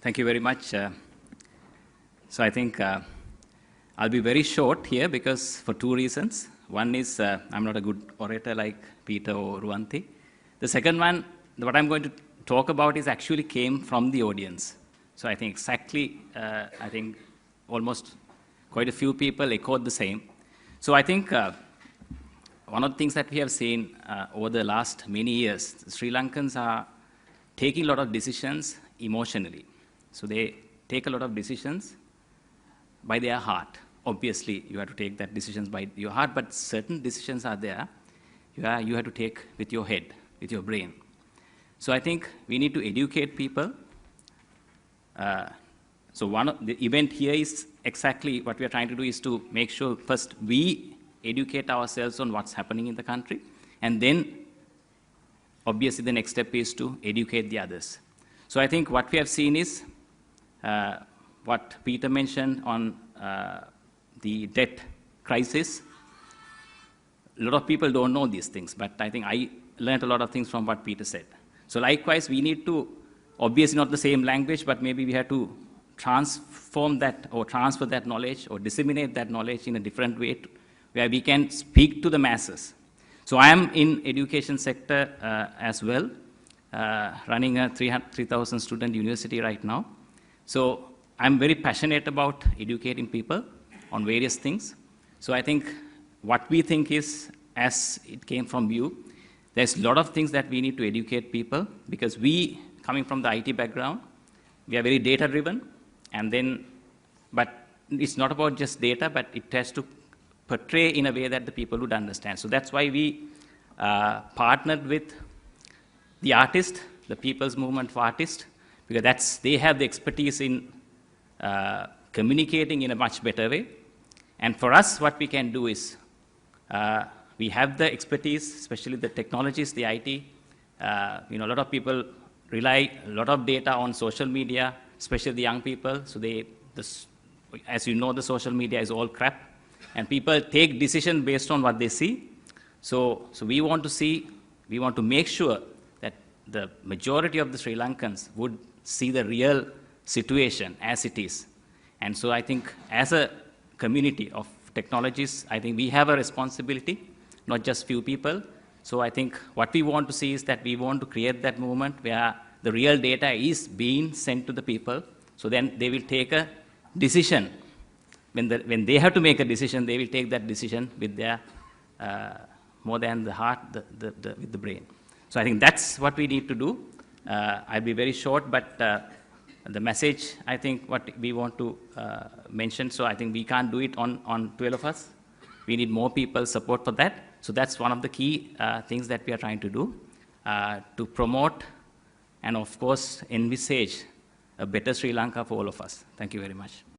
Thank you very much. So I think I'll be very short here because for two reasons. One is I'm not a good orator like Peter or Ruanti. The second one, what I'm going to talk about is actually came from the audience. So I think exactly, I think almost quite a few people echoed the same. So I think one of the things that we have seen over the last many years, Sri Lankans are taking a lot of decisions emotionally. So they take a lot of decisions by their heart. Obviously, you have to take that decisions by your heart, but certain decisions are there you have to take with your head, with your brain. So I think we need to educate people. So one of the event here is exactly what we are trying to do is to make sure first we educate ourselves on what's happening in the country, and then obviously the next step is to educate the others. So I think what we have seen is what Peter mentioned on the debt crisis. A lot of people don't know these things, but I think I learned a lot of things from what Peter said. So likewise, we need to, obviously not the same language, but maybe we have to transform that or transfer that knowledge or disseminate that knowledge in a different way where we can speak to the masses. So I am in education sector as well, running a 3,000 student university right now. So I'm very passionate about educating people on various things. So I think what we think is, as it came from you, there's a lot of things that we need to educate people because we, coming from the IT background, we are very data driven, and then, but it's not about just data, but it has to portray in a way that the people would understand. So that's why we partnered with the artist, the People's Movement for Artists, because they have the expertise in communicating in a much better way. And for us, what we can do is, we have the expertise, especially the technologies, the IT. A lot of people rely a lot of data on social media, especially the young people. So as you know, the social media is all crap. And people take decisions based on what they see. So we want to make sure that the majority of the Sri Lankans would see the real situation as it is. And so I think as a community of technologists, I think we have a responsibility, not just few people. So I think what we want to see is that we want to create that movement where the real data is being sent to the people. So then they will take a decision. When they have to make a decision, they will take that decision with their, more than the heart, with the brain. So I think that's what we need to do. I'll be very short, but the message, I think, what we want to mention, so I think we can't do it on 12 of us. We need more people support for that. So that's one of the key things that we are trying to do, to promote and, of course, envisage a better Sri Lanka for all of us. Thank you very much.